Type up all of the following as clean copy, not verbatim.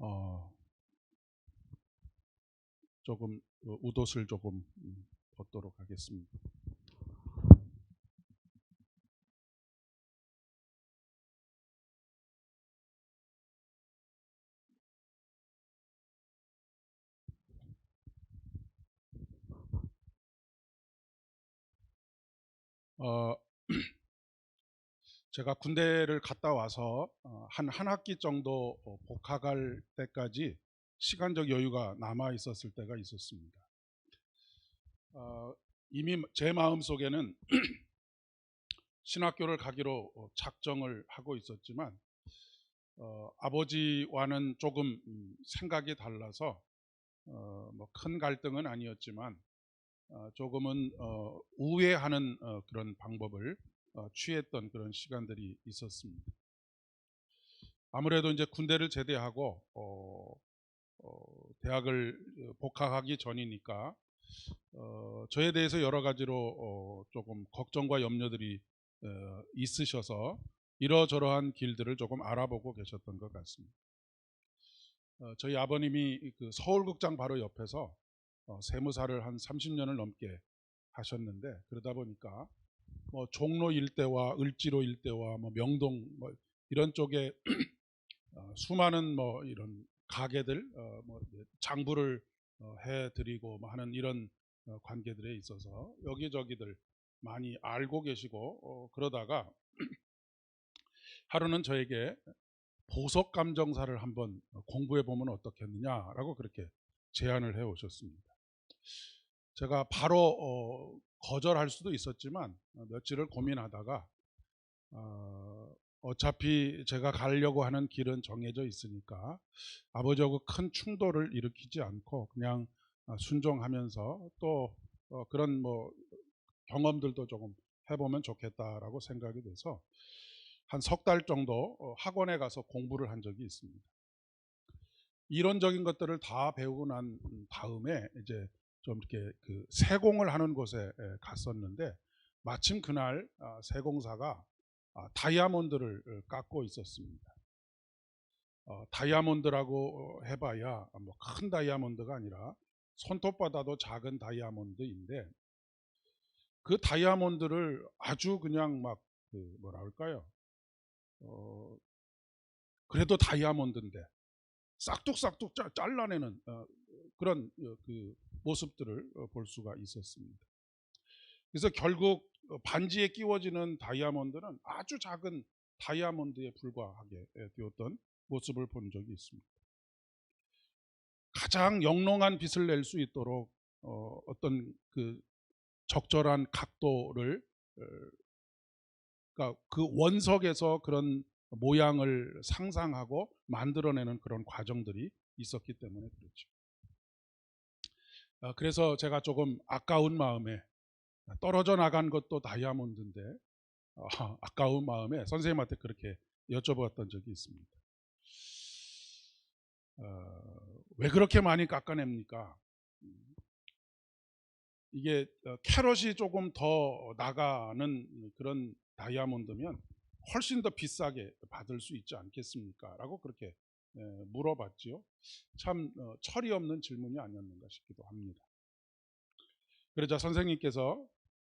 어, 조금 웃옷을 조금 벗도록 하겠습니다. 어, 제가 군대를 갔다 와서 한 학기 정도 복학할 때까지 시간적 여유가 남아 있었을 때가 있었습니다. 이미 제 마음 속에는 신학교를 가기로 작정을 하고 있었지만 아버지와는 조금 생각이 달라서 뭐 큰 갈등은 아니었지만 조금은 우회하는 그런 방법을 취했던 그런 시간들이 있었습니다. 아무래도 이제 군대를 제대하고 대학을 복학하기 전이니까 저에 대해서 여러 가지로 조금 걱정과 염려들이 있으셔서 이러저러한 길들을 조금 알아보고 계셨던 것 같습니다. 저희 아버님이 그 서울극장 바로 옆에서 세무사를 한 30년을 넘게 하셨는데, 그러다 보니까 뭐 종로 일대와 을지로 일대와 뭐 명동 뭐 이런 쪽에 수많은 뭐 이런 가게들 뭐 장부를 해드리고 뭐 하는 이런 관계들에 있어서 여기저기들 많이 알고 계시고 그러다가 하루는 저에게 보석 감정사를 한번 공부해 보면 어떻겠느냐라고 그렇게 제안을 해 오셨습니다. 제가 바로 거절할 수도 있었지만 며칠을 고민하다가 어차피 제가 가려고 하는 길은 정해져 있으니까 아버지하고 큰 충돌을 일으키지 않고 그냥 순종하면서 또 그런 뭐 경험들도 조금 해보면 좋겠다라고 생각이 돼서 한 석 달 정도 학원에 가서 공부를 한 적이 있습니다. 이론적인 것들을 다 배우고 난 다음에 이제 좀 이렇게 그 세공을 하는 곳에 갔었는데, 마침 그날 세공사가 다이아몬드를 깎고 있었습니다. 다이아몬드라고 해봐야 뭐 큰 다이아몬드가 아니라 손톱보다도 작은 다이아몬드인데, 그 다이아몬드를 아주 그냥 막 그 뭐라 할까요? 그래도 다이아몬드인데 싹둑싹둑 잘라내는 그런 그 모습들을 볼 수가 있었습니다. 그래서 결국 반지에 끼워지는 다이아몬드는 아주 작은 다이아몬드에 불과하게 되었던 모습을 본 적이 있습니다. 가장 영롱한 빛을 낼 수 있도록 어떤 그 적절한 각도를 그러니까 그 원석에서 그런 모양을 상상하고 만들어내는 그런 과정들이 있었기 때문에 그렇죠. 그래서 제가 조금 아까운 마음에, 떨어져 나간 것도 다이아몬드인데 아까운 마음에 선생님한테 그렇게 여쭤봤던 적이 있습니다. 왜 그렇게 많이 깎아냅니까? 이게 캐럿이 조금 더 나가는 그런 다이아몬드면 훨씬 더 비싸게 받을 수 있지 않겠습니까? 라고 그렇게 물어봤지요. 참 철이 없는 질문이 아니었는가 싶기도 합니다. 그러자 선생님께서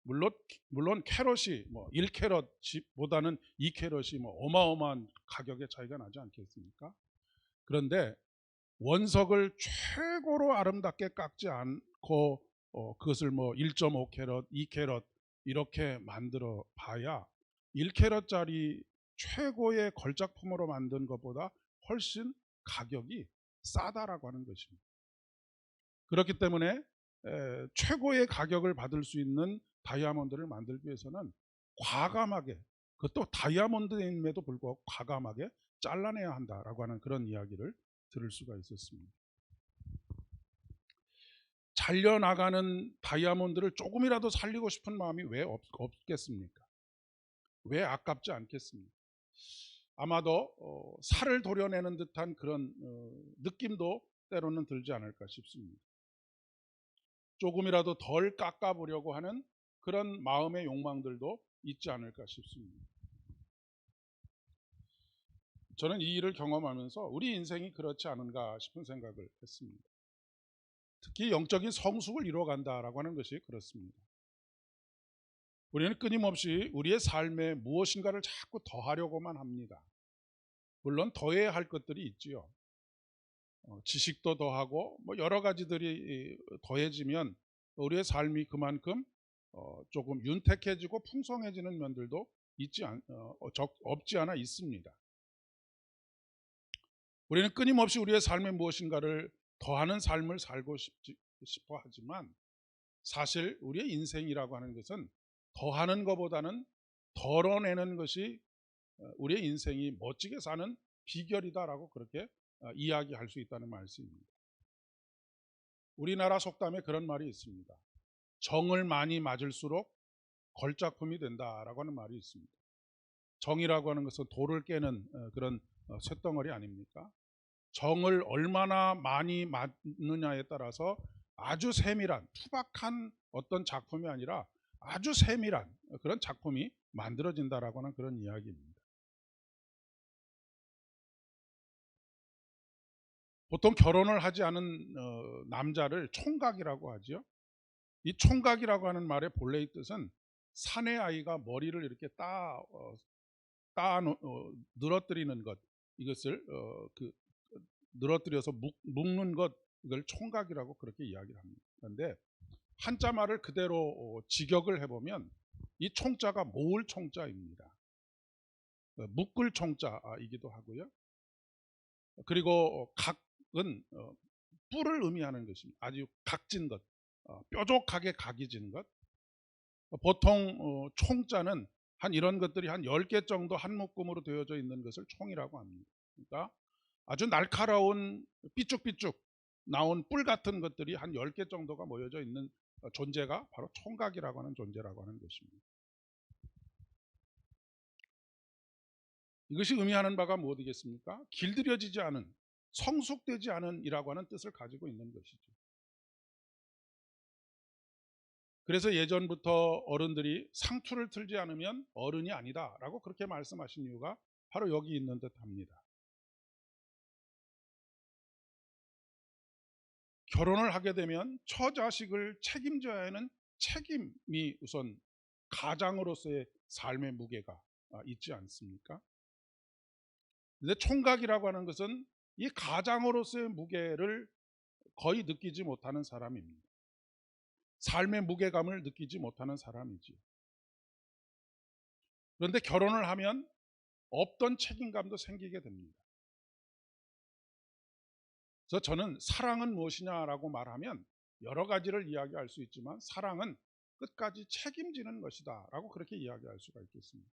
물론 캐럿이 뭐 1캐럿보다는 2캐럿이 뭐 어마어마한 가격의 차이가 나지 않겠습니까? 그런데 원석을 최고로 아름답게 깎지 않고 그것을 뭐 1.5캐럿, 2캐럿 이렇게 만들어 봐야 1캐럿짜리 최고의 걸작품으로 만든 것보다 훨씬 가격이 싸다라고 하는 것입니다. 그렇기 때문에 최고의 가격을 받을 수 있는 다이아몬드를 만들기 위해서는 과감하게, 그것도 다이아몬드임에도 불구하고 과감하게 잘라내야 한다라고 하는 그런 이야기를 들을 수가 있었습니다. 잘려나가는 다이아몬드를 조금이라도 살리고 싶은 마음이 왜 없겠습니까? 왜 아깝지 않겠습니까? 아마도 살을 도려내는 듯한 그런 느낌도 때로는 들지 않을까 싶습니다. 조금이라도 덜 깎아보려고 하는 그런 마음의 욕망들도 있지 않을까 싶습니다. 저는 이 일을 경험하면서 우리 인생이 그렇지 않은가 싶은 생각을 했습니다. 특히 영적인 성숙을 이루어간다라고 하는 것이 그렇습니다. 우리는 끊임없이 우리의 삶에 무엇인가를 자꾸 더하려고만 합니다. 물론 더해야 할 것들이 있지요. 지식도 더하고 뭐 여러 가지들이 더해지면 우리의 삶이 그만큼 조금 윤택해지고 풍성해지는 면들도 없지 않아 있습니다. 우리는 끊임없이 우리의 삶에 무엇인가를 더하는 삶을 살고 싶어 하지만 사실 우리의 인생이라고 하는 것은 더하는 것보다는 덜어내는 것이 우리의 인생이 멋지게 사는 비결이다라고 그렇게 이야기할 수 있다는 말씀입니다. 우리나라 속담에 그런 말이 있습니다. 정을 많이 맞을수록 걸작품이 된다라고 하는 말이 있습니다. 정이라고 하는 것은 돌을 깨는 그런 쇳덩어리 아닙니까? 정을 얼마나 많이 맞느냐에 따라서 아주 세밀한 투박한 어떤 작품이 아니라 아주 세밀한 그런 작품이 만들어진다라고 하는 그런 이야기입니다. 보통 결혼을 하지 않은 남자를 총각이라고 하죠. 이 총각이라고 하는 말의 본래의 뜻은 사내 아이가 머리를 이렇게 늘어뜨리는 것, 이것을 늘어뜨려서 묶는 것, 이걸 총각이라고 그렇게 이야기를 합니다. 그런데 한자 말을 그대로 직역을 해보면 이 총자가 모을 총자입니다. 묶을 총자이기도 하고요. 그리고 각은 뿔을 의미하는 것입니다. 아주 각진 것, 뾰족하게 각이 진 것. 보통 총자는 한 이런 것들이 한 10개 정도 한 묶음으로 되어져 있는 것을 총이라고 합니다. 그러니까 아주 날카로운 삐쭉삐쭉 나온 뿔 같은 것들이 한 10개 정도가 모여져 있는 존재가 바로 총각이라고 하는 존재라고 하는 것입니다. 이것이 의미하는 바가 무엇이겠습니까? 길들여지지 않은, 성숙되지 않은 이라고 하는 뜻을 가지고 있는 것이죠. 그래서 예전부터 어른들이 상투를 틀지 않으면 어른이 아니다 라고 그렇게 말씀하신 이유가 바로 여기 있는 듯 합니다. 결혼을 하게 되면 처자식을 책임져야 하는 책임이 우선 가장으로서의 삶의 무게가 있지 않습니까? 근데 총각이라고 하는 것은 이 가장으로서의 무게를 거의 느끼지 못하는 사람입니다. 삶의 무게감을 느끼지 못하는 사람이지요. 그런데 결혼을 하면 없던 책임감도 생기게 됩니다. 그래서 저는 사랑은 무엇이냐라고 말하면 여러 가지를 이야기할 수 있지만 사랑은 끝까지 책임지는 것이다 라고 그렇게 이야기할 수가 있겠습니다.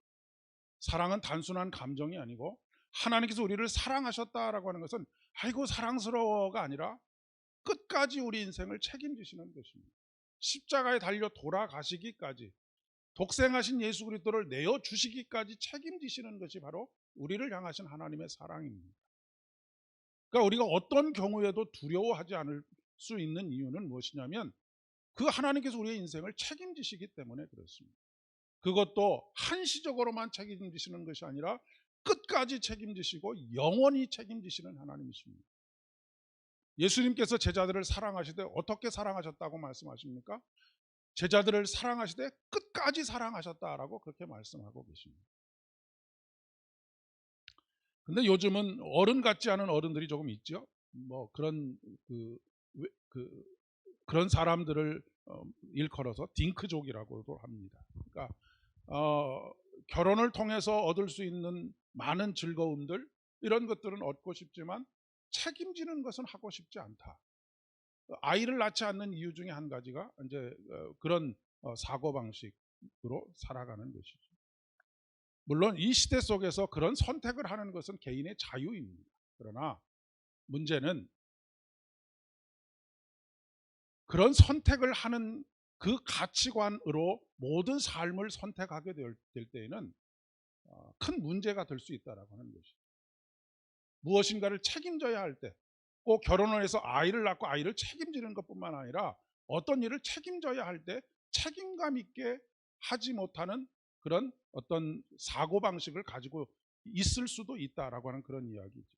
사랑은 단순한 감정이 아니고 하나님께서 우리를 사랑하셨다라고 하는 것은 아이고 사랑스러워가 아니라 끝까지 우리 인생을 책임지시는 것입니다. 십자가에 달려 돌아가시기까지 독생하신 예수 그리스도를 내어주시기까지 책임지시는 것이 바로 우리를 향하신 하나님의 사랑입니다. 그러니까 우리가 어떤 경우에도 두려워하지 않을 수 있는 이유는 무엇이냐면 그 하나님께서 우리의 인생을 책임지시기 때문에 그렇습니다. 그것도 한시적으로만 책임지시는 것이 아니라 끝까지 책임지시고 영원히 책임지시는 하나님이십니다. 예수님께서 제자들을 사랑하시되 어떻게 사랑하셨다고 말씀하십니까? 제자들을 사랑하시되 끝까지 사랑하셨다라고 그렇게 말씀하고 계십니다. 근데 요즘은 어른 같지 않은 어른들이 조금 있죠. 뭐 그런 그런 사람들을 일컬어서 딩크족이라고도 합니다. 그러니까 결혼을 통해서 얻을 수 있는 많은 즐거움들 이런 것들은 얻고 싶지만 책임지는 것은 하고 싶지 않다. 아이를 낳지 않는 이유 중에 한 가지가 이제 그런 사고 방식으로 살아가는 것이죠. 물론 이 시대 속에서 그런 선택을 하는 것은 개인의 자유입니다. 그러나 문제는 그런 선택을 하는 그 가치관으로 모든 삶을 선택하게 될 때에는 큰 문제가 될 수 있다라고 하는 것이죠. 무엇인가를 책임져야 할 때, 꼭 결혼을 해서 아이를 낳고 아이를 책임지는 것뿐만 아니라 어떤 일을 책임져야 할 때 책임감 있게 하지 못하는 그런 어떤 사고방식을 가지고 있을 수도 있다라고 하는 그런 이야기죠.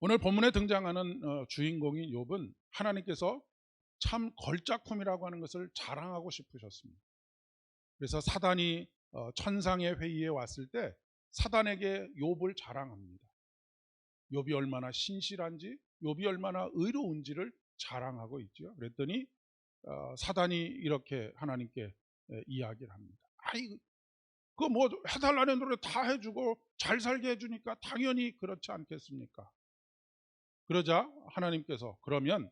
오늘 본문에 등장하는 주인공인 욥은 하나님께서 참 걸작품이라고 하는 것을 자랑하고 싶으셨습니다. 그래서 사단이 천상의 회의에 왔을 때 사단에게 욥을 자랑합니다. 욥이 얼마나 신실한지, 욥이 얼마나 의로운지를 자랑하고 있죠. 그랬더니 사단이 이렇게 하나님께 이야기를 합니다. 아이, 그 뭐 해달라는 노래 다 해주고 잘 살게 해주니까 당연히 그렇지 않겠습니까? 그러자 하나님께서 그러면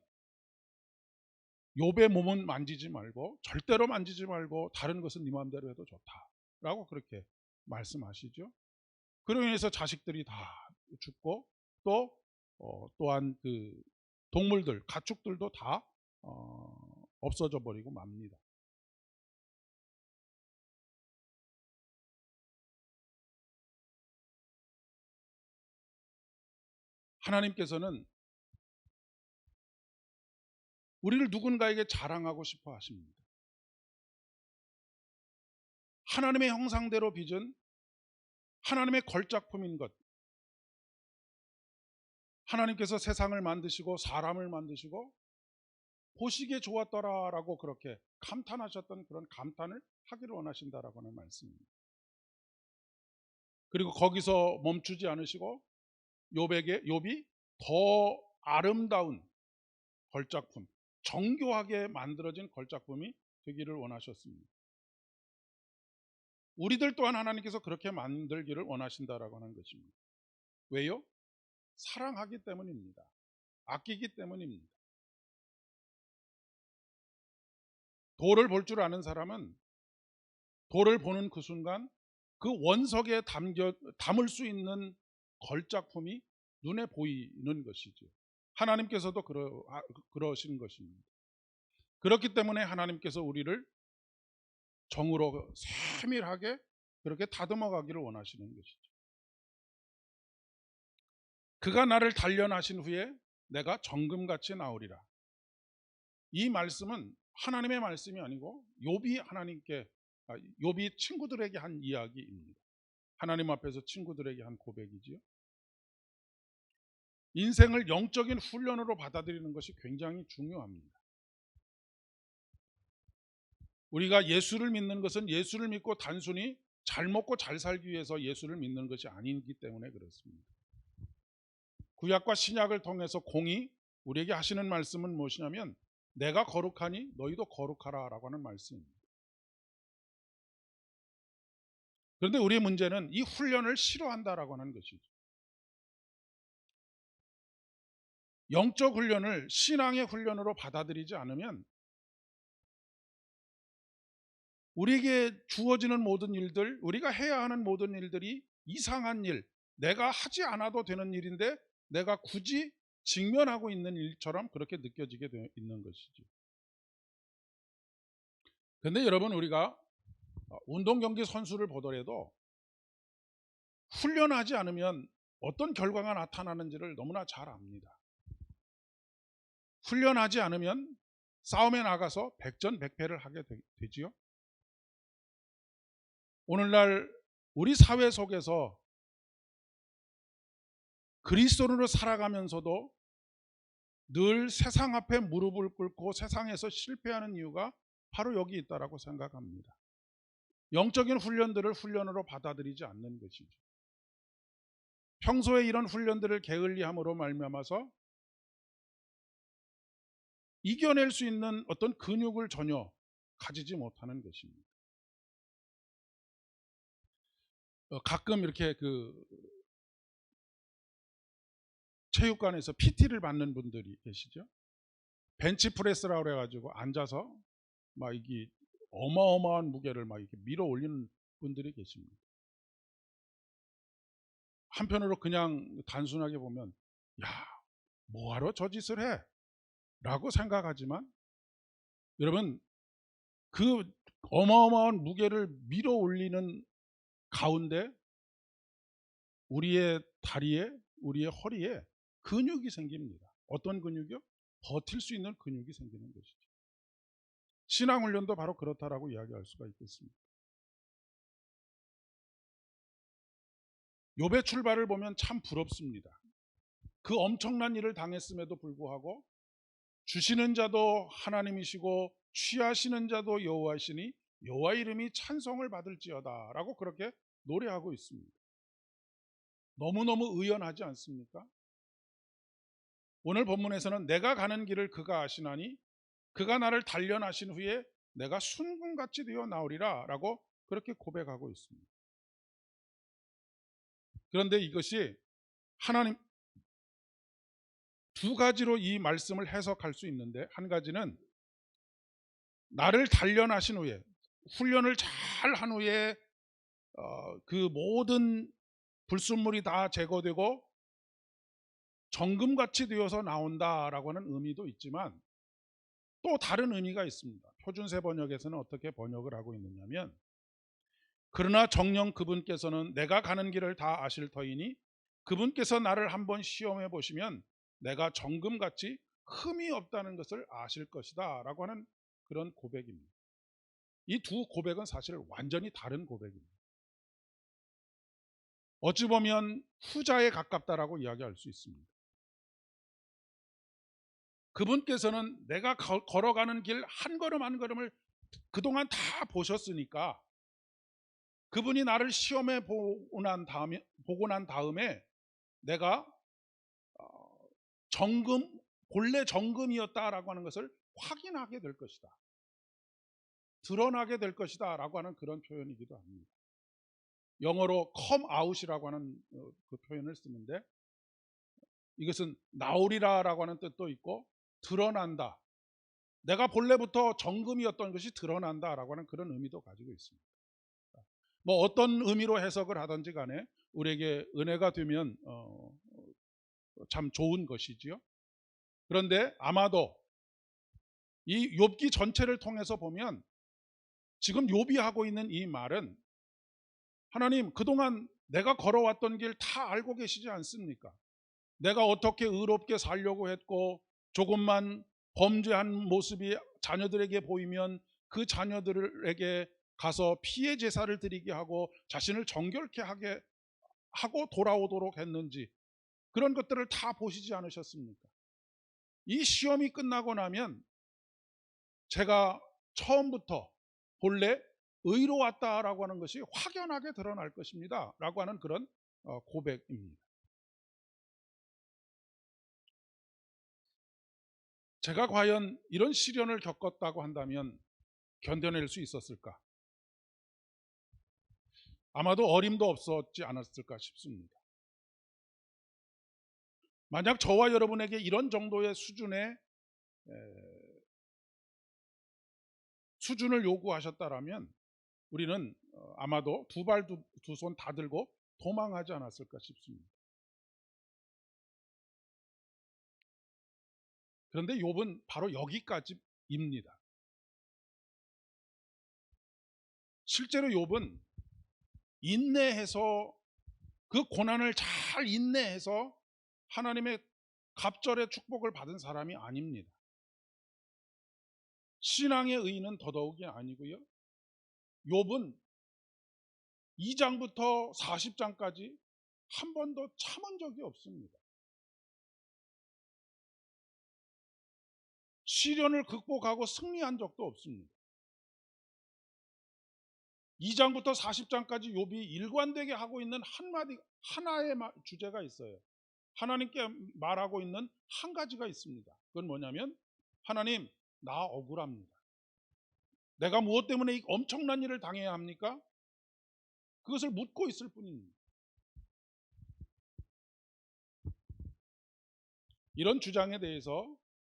욥의 몸은 만지지 말고, 절대로 만지지 말고 다른 것은 네 마음대로 해도 좋다라고 그렇게 말씀하시죠. 그로 인해서 자식들이 다 죽고 또 또한 그 동물들, 가축들도 다 없어져 버리고 맙니다. 하나님께서는 우리를 누군가에게 자랑하고 싶어 하십니다. 하나님의 형상대로 빚은 하나님의 걸작품인 것, 하나님께서 세상을 만드시고 사람을 만드시고 보시기에 좋았더라라고 그렇게 감탄하셨던 그런 감탄을 하기를 원하신다라고 하는 말씀입니다. 그리고 거기서 멈추지 않으시고 욥이 더 아름다운 걸작품, 정교하게 만들어진 걸작품이 되기를 원하셨습니다. 우리들 또한 하나님께서 그렇게 만들기를 원하신다라고 하는 것입니다. 왜요? 사랑하기 때문입니다. 아끼기 때문입니다. 돌을 볼 줄 아는 사람은 돌을 보는 그 순간 그 원석에 담을 수 있는 걸작품이 눈에 보이는 것이죠. 하나님께서도 그러신 것입니다. 그렇기 때문에 하나님께서 우리를 정으로 세밀하게 그렇게 다듬어 가기를 원하시는 것이죠. 그가 나를 단련하신 후에 내가 정금같이 나오리라. 이 말씀은 하나님의 말씀이 아니고 욥이 친구들에게 한 이야기입니다. 하나님 앞에서 친구들에게 한 고백이지요. 인생을 영적인 훈련으로 받아들이는 것이 굉장히 중요합니다. 우리가 예수를 믿는 것은 예수를 믿고 단순히 잘 먹고 잘 살기 위해서 예수를 믿는 것이 아니기 때문에 그렇습니다. 구약과 신약을 통해서 공이 우리에게 하시는 말씀은 무엇이냐면 내가 거룩하니 너희도 거룩하라 라고 하는 말씀입니다. 그런데 우리의 문제는 이 훈련을 싫어한다라고 하는 것이죠. 영적 훈련을 신앙의 훈련으로 받아들이지 않으면 우리에게 주어지는 모든 일들, 우리가 해야 하는 모든 일들이 이상한 일, 내가 하지 않아도 되는 일인데 내가 굳이 직면하고 있는 일처럼 그렇게 느껴지게 있는 것이죠. 그런데 여러분, 우리가 운동 경기 선수를 보더라도 훈련하지 않으면 어떤 결과가 나타나는지를 너무나 잘 압니다. 훈련하지 않으면 싸움에 나가서 백전백패를 하게 되지요. 오늘날 우리 사회 속에서 그리스도인으로 살아가면서도 늘 세상 앞에 무릎을 꿇고 세상에서 실패하는 이유가 바로 여기 있다라고 생각합니다. 영적인 훈련들을 훈련으로 받아들이지 않는 것이죠. 평소에 이런 훈련들을 게을리함으로 말미암아서 이겨낼 수 있는 어떤 근육을 전혀 가지지 못하는 것입니다. 가끔 이렇게 그 체육관에서 PT를 받는 분들이 계시죠. 벤치프레스라고 그래가지고 앉아서 막 이게 어마어마한 무게를 막 이렇게 밀어 올리는 분들이 계십니다. 한편으로 그냥 단순하게 보면 야, 뭐하러 저 짓을 해? 라고 생각하지만 여러분, 그 어마어마한 무게를 밀어 올리는 가운데 우리의 다리에, 우리의 허리에 근육이 생깁니다. 어떤 근육이요? 버틸 수 있는 근육이 생기는 것이죠. 신앙훈련도 바로 그렇다라고 이야기할 수가 있겠습니다. 욥의 출발을 보면 참 부럽습니다. 그 엄청난 일을 당했음에도 불구하고 주시는 자도 하나님이시고 취하시는 자도 여호와시니 여호와 이름이 찬송을 받을지어다 라고 그렇게 노래하고 있습니다. 너무너무 의연하지 않습니까? 오늘 본문에서는 내가 가는 길을 그가 아시나니 그가 나를 단련하신 후에 내가 순금같이 되어 나오리라 라고 그렇게 고백하고 있습니다. 그런데 이것이 하나님 두 가지로 이 말씀을 해석할 수 있는데, 한 가지는 나를 단련하신 후에, 훈련을 잘 한 후에 그 모든 불순물이 다 제거되고 정금같이 되어서 나온다라고 하는 의미도 있지만 또 다른 의미가 있습니다. 표준세 번역에서는 어떻게 번역을 하고 있느냐면, 그러나 정녕 그분께서는 내가 가는 길을 다 아실 터이니 그분께서 나를 한번 시험해 보시면 내가 정금같이 흠이 없다는 것을 아실 것이다 라고 하는 그런 고백입니다. 이 두 고백은 사실 완전히 다른 고백입니다. 어찌 보면 후자에 가깝다라고 이야기할 수 있습니다. 그분께서는 내가 걸어가는 길 한 걸음 한 걸음을 그동안 다 보셨으니까 그분이 나를 시험해 보고 난 다음에 내가 본래 정금이었다라고 하는 것을 확인하게 될 것이다, 드러나게 될 것이다 라고 하는 그런 표현이기도 합니다. 영어로 come out이라고 하는 그 표현을 쓰는데, 이것은 나오리라라고 하는 뜻도 있고 드러난다, 내가 본래부터 정금이었던 것이 드러난다라고 하는 그런 의미도 가지고 있습니다. 뭐 어떤 의미로 해석을 하든지 간에 우리에게 은혜가 되면 참 좋은 것이지요. 그런데 아마도 이 욥기 전체를 통해서 보면 지금 욥이 하고 있는 이 말은, 하나님 그동안 내가 걸어왔던 길 다 알고 계시지 않습니까? 내가 어떻게 의롭게 살려고 했고, 조금만 범죄한 모습이 자녀들에게 보이면 그 자녀들에게 가서 피해 제사를 드리게 하고 자신을 정결케 하게 하고 돌아오도록 했는지, 그런 것들을 다 보시지 않으셨습니까? 이 시험이 끝나고 나면 제가 처음부터 본래 의로웠다라고 하는 것이 확연하게 드러날 것입니다 라고 하는 그런 고백입니다. 제가 과연 이런 시련을 겪었다고 한다면 견뎌낼 수 있었을까? 아마도 어림도 없었지 않았을까 싶습니다. 만약 저와 여러분에게 이런 정도의 수준을 요구하셨다라면 우리는 아마도 두 발 두 손 다 들고 도망하지 않았을까 싶습니다. 그런데 욥은 바로 여기까지입니다. 실제로 욥은 인내해서, 그 고난을 잘 인내해서 하나님의 갑절의 축복을 받은 사람이 아닙니다. 신앙의 의의는 더더욱이 아니고요. 욥은 2장부터 40장까지 한 번도 참은 적이 없습니다. 시련을 극복하고 승리한 적도 없습니다. 2장부터 40장까지 욥이 일관되게 하고 있는 하나의 주제가 있어요. 하나님께 말하고 있는 한 가지가 있습니다. 그건 뭐냐면, 하나님 나 억울합니다. 내가 무엇 때문에 이 엄청난 일을 당해야 합니까? 그것을 묻고 있을 뿐입니다. 이런 주장에 대해서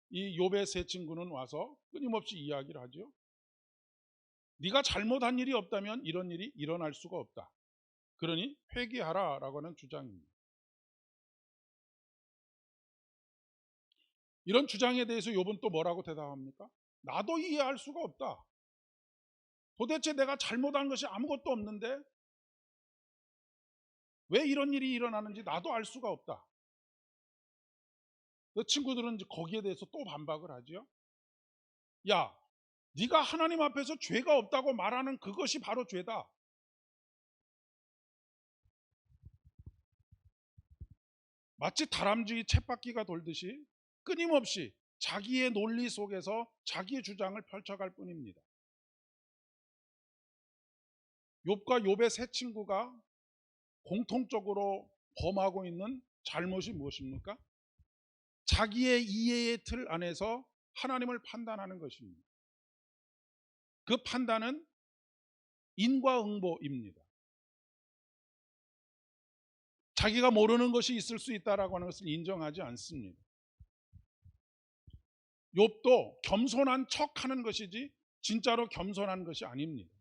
이 욥의 세 친구는 와서 끊임없이 이야기를 하죠. 네가 잘못한 일이 없다면 이런 일이 일어날 수가 없다. 그러니 회개하라 라고 하는 주장입니다. 이런 주장에 대해서 욥은 또 뭐라고 대답합니까? 나도 이해할 수가 없다. 도대체 내가 잘못한 것이 아무것도 없는데 왜 이런 일이 일어나는지 나도 알 수가 없다. 그 친구들은 이제 거기에 대해서 또 반박을 하죠. 야, 네가 하나님 앞에서 죄가 없다고 말하는 그것이 바로 죄다. 마치 다람쥐 쳇바퀴가 돌듯이 끊임없이 자기의 논리 속에서 자기의 주장을 펼쳐갈 뿐입니다. 욥과 욥의 세 친구가 공통적으로 범하고 있는 잘못이 무엇입니까? 자기의 이해의 틀 안에서 하나님을 판단하는 것입니다. 그 판단은 인과응보입니다. 자기가 모르는 것이 있을 수 있다라고 하는 것을 인정하지 않습니다. 욥도 겸손한 척하는 것이지 진짜로 겸손한 것이 아닙니다.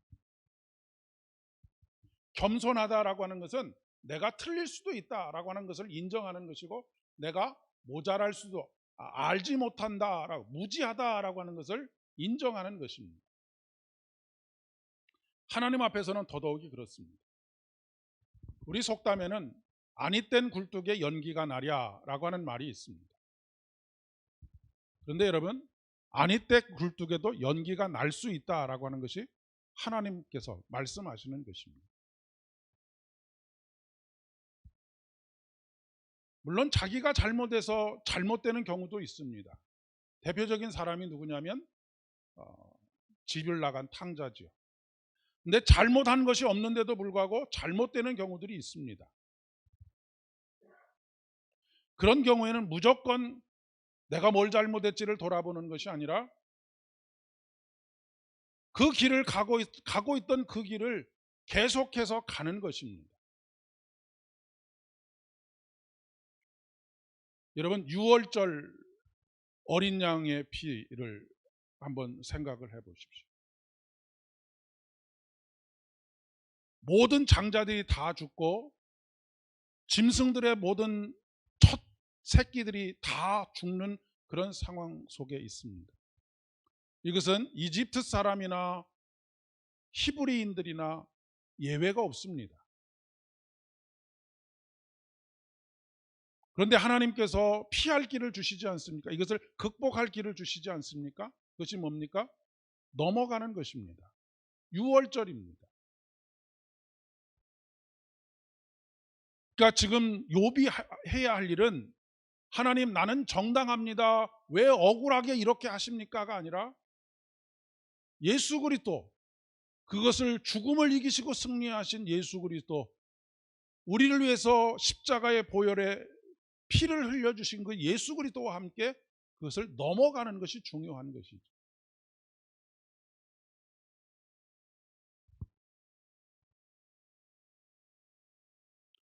겸손하다라고 하는 것은 내가 틀릴 수도 있다라고 하는 것을 인정하는 것이고, 내가 모자랄 수도, 알지 못한다라고, 무지하다라고 하는 것을 인정하는 것입니다. 하나님 앞에서는 더더욱이 그렇습니다. 우리 속담에는 아니 땐 굴뚝에 연기가 나랴라고 하는 말이 있습니다. 그런데 여러분, 아니 때 굴뚝에도 연기가 날 수 있다라고 하는 것이 하나님께서 말씀하시는 것입니다. 물론 자기가 잘못해서 잘못되는 경우도 있습니다. 대표적인 사람이 누구냐면 집을 나간 탕자지요. 근데 잘못한 것이 없는데도 불구하고 잘못되는 경우들이 있습니다. 그런 경우에는 무조건 내가 뭘 잘못했지를 돌아보는 것이 아니라 그 길을 가고 있던 그 길을 계속해서 가는 것입니다. 여러분, 6월절 어린 양의 피를 한번 생각을 해 보십시오. 모든 장자들이 다 죽고 짐승들의 모든 첫 새끼들이 다 죽는 그런 상황 속에 있습니다. 이것은 이집트 사람이나 히브리인들이나 예외가 없습니다. 그런데 하나님께서 피할 길을 주시지 않습니까? 이것을 극복할 길을 주시지 않습니까? 그것이 뭡니까? 넘어가는 것입니다. 6월절입니다. 그러니까 지금 욥이 해야 할 일은, 하나님 나는 정당합니다, 왜 억울하게 이렇게 하십니까가 아니라, 예수 그리스도, 그것을 죽음을 이기시고 승리하신 예수 그리스도, 우리를 위해서 십자가의 보혈에 피를 흘려주신 그 예수 그리스도와 함께 그것을 넘어가는 것이 중요한 것이죠.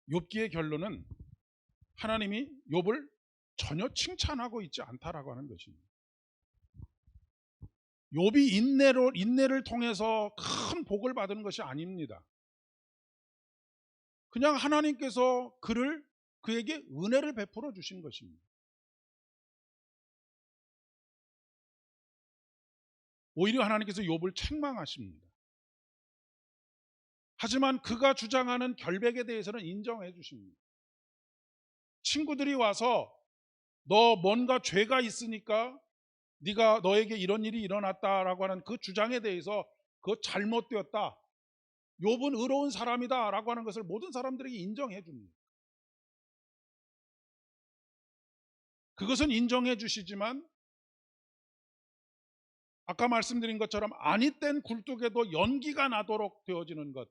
욥기의 결론은 하나님이 욥을 전혀 칭찬하고 있지 않다라고 하는 것입니다. 욥이 인내를 통해서 큰 복을 받은 것이 아닙니다. 그냥 하나님께서 그에게 은혜를 베풀어 주신 것입니다. 오히려 하나님께서 욥을 책망하십니다. 하지만 그가 주장하는 결백에 대해서는 인정해 주십니다. 친구들이 와서 너 뭔가 죄가 있으니까 네가 너에게 이런 일이 일어났다라고 하는 그 주장에 대해서 그거 잘못되었다, 욥은 의로운 사람이다라고 하는 것을 모든 사람들에게 인정해 줍니다. 그것은 인정해 주시지만 아까 말씀드린 것처럼 아니 땐 굴뚝에도 연기가 나도록 되어지는 것,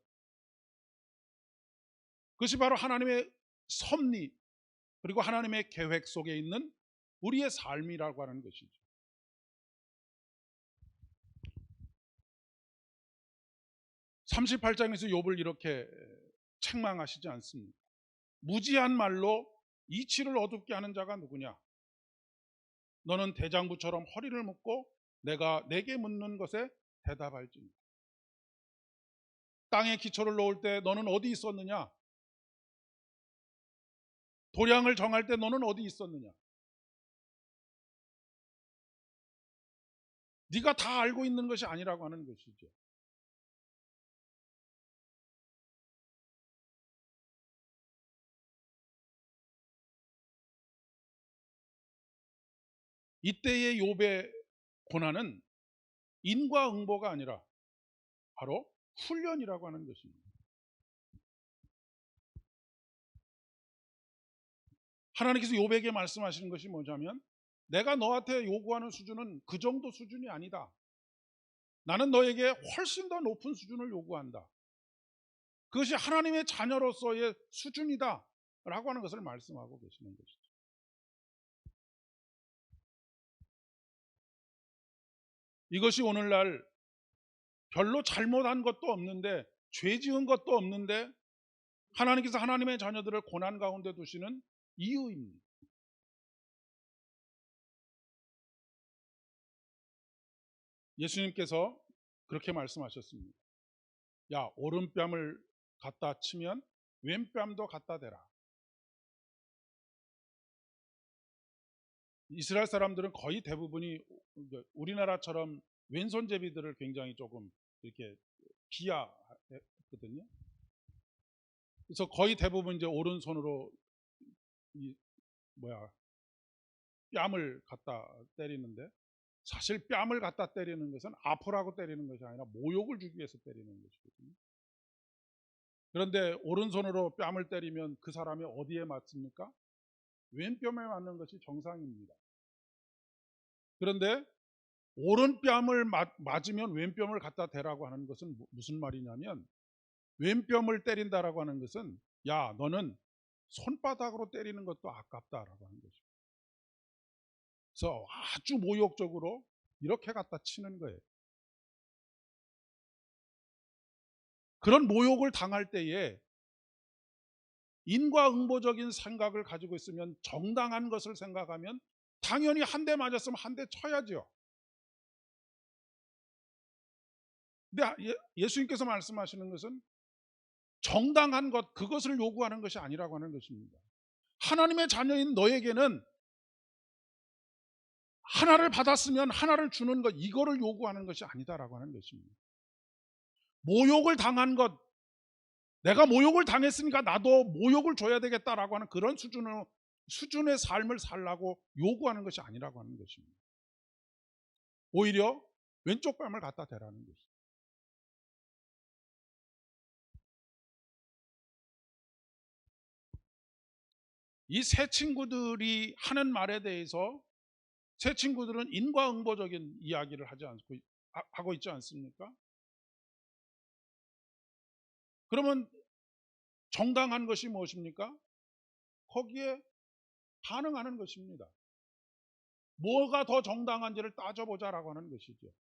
그것이 바로 하나님의 섭리 그리고 하나님의 계획 속에 있는 우리의 삶이라고 하는 것이죠. 38장에서 욥을 이렇게 책망하시지 않습니까? 무지한 말로 이치를 어둡게 하는 자가 누구냐? 너는 대장부처럼 허리를 묶고 내가 내게 묻는 것에 대답할지니. 땅에 기초를 놓을 때 너는 어디 있었느냐? 도량을 정할 때 너는 어디 있었느냐? 네가 다 알고 있는 것이 아니라고 하는 것이죠. 이때의 욥의 고난은 인과응보가 아니라 바로 훈련이라고 하는 것입니다. 하나님께서 욥에게 말씀하시는 것이 뭐냐면 내가 너한테 요구하는 수준은 그 정도 수준이 아니다. 나는 너에게 훨씬 더 높은 수준을 요구한다. 그것이 하나님의 자녀로서의 수준이다 라고 하는 것을 말씀하고 계시는 것이죠. 이것이 오늘날 별로 잘못한 것도 없는데 죄 지은 것도 없는데 하나님께서 하나님의 자녀들을 고난 가운데 두시는 이유입니다. 예수님께서 그렇게 말씀하셨습니다. 야, 오른뺨을 갖다 치면 왼뺨도 갖다 대라. 이스라엘 사람들은 거의 대부분이 우리나라처럼 왼손잡이들을 굉장히 조금 이렇게 비하했거든요. 그래서 거의 대부분 이제 오른손으로 뺨을 갖다 때리는데, 사실 뺨을 갖다 때리는 것은 아프라고 때리는 것이 아니라 모욕을 주기 위해서 때리는 것이거든요. 그런데 오른손으로 뺨을 때리면 그 사람이 어디에 맞습니까? 왼뺨에 맞는 것이 정상입니다. 그런데 오른뺨을 맞으면 왼뺨을 갖다 대라고 하는 것은 무슨 말이냐면, 왼뺨을 때린다라고 하는 것은 야, 너는 손바닥으로 때리는 것도 아깝다라고 하는 것입니다. 그래서 아주 모욕적으로 이렇게 갖다 치는 거예요. 그런 모욕을 당할 때에 인과응보적인 생각을 가지고 있으면, 정당한 것을 생각하면 당연히 한 대 맞았으면 한 대 쳐야죠. 근데 예수님께서 말씀하시는 것은 정당한 것, 그것을 요구하는 것이 아니라고 하는 것입니다. 하나님의 자녀인 너에게는 하나를 받았으면 하나를 주는 것, 이거를 요구하는 것이 아니다라고 하는 것입니다. 모욕을 당한 것, 내가 모욕을 당했으니까 나도 모욕을 줘야 되겠다라고 하는 그런 수준의 삶을 살라고 요구하는 것이 아니라고 하는 것입니다. 오히려 왼쪽 뺨을 갖다 대라는 것입니다. 이 세 친구들이 하는 말에 대해서 세 친구들은 인과응보적인 이야기를 하고 있지 않습니까? 그러면 정당한 것이 무엇입니까? 거기에 반응하는 것입니다. 뭐가 더 정당한지를 따져보자라고 하는 것이죠.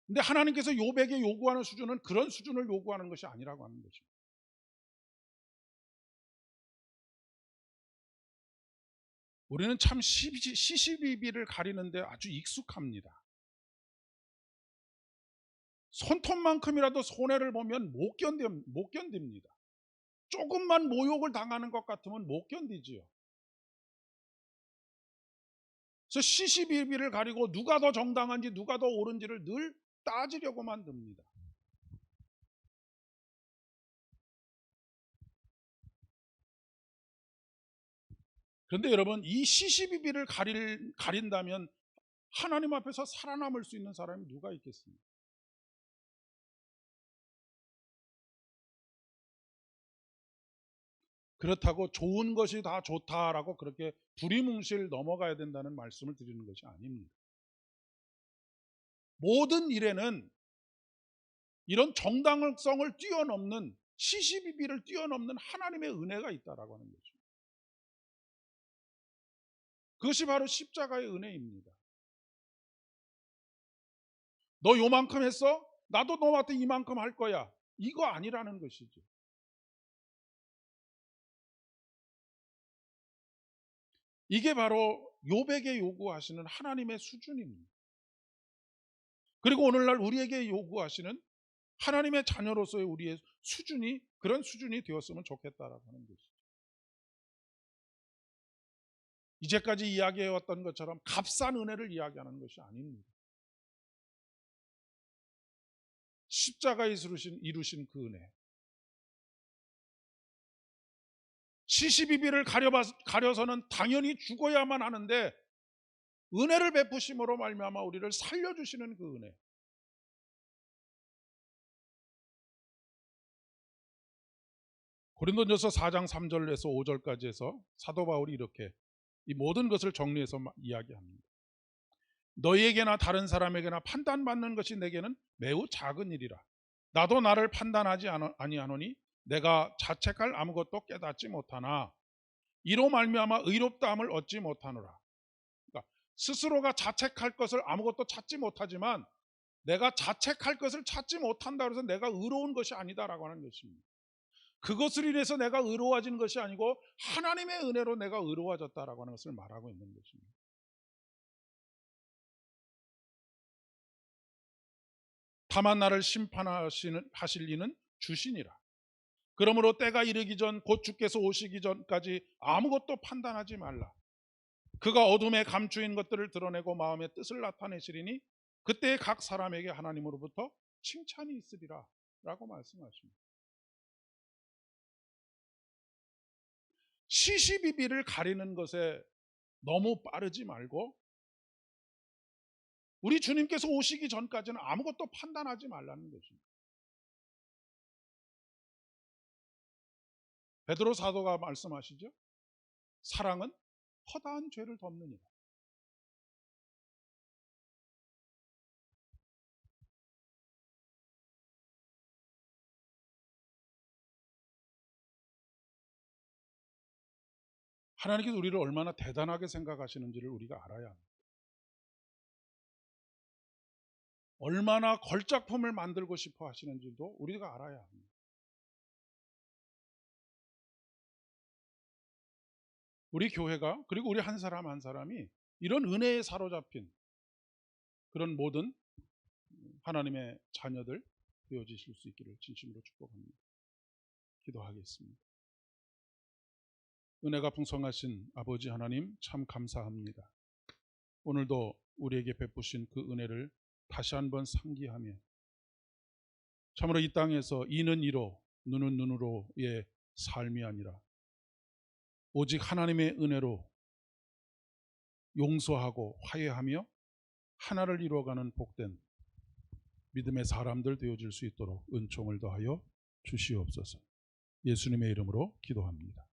근데 하나님께서 욥에게 요구하는 수준은 그런 수준을 요구하는 것이 아니라고 하는 것입니다. 우리는 참 시시비비를 가리는데 아주 익숙합니다. 손톱만큼이라도 손해를 보면 못 견딥니다. 조금만 모욕을 당하는 것 같으면 못 견디지요. 그래서 시시비비를 가리고 누가 더 정당한지 누가 더 옳은지를 늘 따지려고만 듭니다. 그런데 여러분, 이 시시비비를 가린다면 하나님 앞에서 살아남을 수 있는 사람이 누가 있겠습니까? 그렇다고 좋은 것이 다 좋다라고 그렇게 두리뭉실 넘어가야 된다는 말씀을 드리는 것이 아닙니다. 모든 일에는 이런 정당성을 뛰어넘는, 시시비비를 뛰어넘는 하나님의 은혜가 있다라고 하는 거죠. 그것이 바로 십자가의 은혜입니다. 너 요만큼 했어? 나도 너한테 이만큼 할 거야. 이거 아니라는 것이죠. 이게 바로 욥에게 요구하시는 하나님의 수준입니다. 그리고 오늘날 우리에게 요구하시는 하나님의 자녀로서의 우리의 수준이 그런 수준이 되었으면 좋겠다라고 하는 것이죠. 이제까지 이야기해왔던 것처럼 값싼 은혜를 이야기하는 것이 아닙니다. 십자가에 이루신 그 은혜, 시시비비를 가려서는 당연히 죽어야만 하는데 은혜를 베푸심으로 말미암아 우리를 살려주시는 그 은혜, 고린도전서 4장 3절에서 5절까지 해서 사도 바울이 이렇게 이 모든 것을 정리해서 이야기합니다. 너희에게나 다른 사람에게나 판단받는 것이 내게는 매우 작은 일이라. 나도 나를 판단하지 아니하노니 내가 자책할 아무것도 깨닫지 못하나 이로 말미암아 의롭다함을 얻지 못하노라. 그러니까 스스로가 자책할 것을 아무것도 찾지 못하지만 내가 자책할 것을 찾지 못한다 그래서 내가 의로운 것이 아니다라고 하는 것입니다. 그것을 인해서 내가 의로워진 것이 아니고 하나님의 은혜로 내가 의로워졌다라고 하는 것을 말하고 있는 것입니다. 다만 나를 심판하실 이는 주시니라. 그러므로 때가 이르기 전 곧 주께서 오시기 전까지 아무것도 판단하지 말라. 그가 어둠에 감추인 것들을 드러내고 마음의 뜻을 나타내시리니 그때 각 사람에게 하나님으로부터 칭찬이 있으리라 라고 말씀하십니다. 시시비비를 가리는 것에 너무 빠르지 말고 우리 주님께서 오시기 전까지는 아무것도 판단하지 말라는 것입니다. 베드로 사도가 말씀하시죠. 사랑은 허다한 죄를 덮느니라. 하나님께서 우리를 얼마나 대단하게 생각하시는지를 우리가 알아야 합니다. 얼마나 걸작품을 만들고 싶어 하시는지도 우리가 알아야 합니다. 우리 교회가 그리고 우리 한 사람 한 사람이 이런 은혜에 사로잡힌 그런 모든 하나님의 자녀들 되어지실 수 있기를 진심으로 축복합니다. 기도하겠습니다. 은혜가 풍성하신 아버지 하나님 참 감사합니다. 오늘도 우리에게 베푸신 그 은혜를 다시 한번 상기하며 참으로 이 땅에서 이는 이로 눈은 눈으로의 삶이 아니라 오직 하나님의 은혜로 용서하고 화해하며 하나를 이루어가는 복된 믿음의 사람들 되어질 수 있도록 은총을 더하여 주시옵소서. 예수님의 이름으로 기도합니다.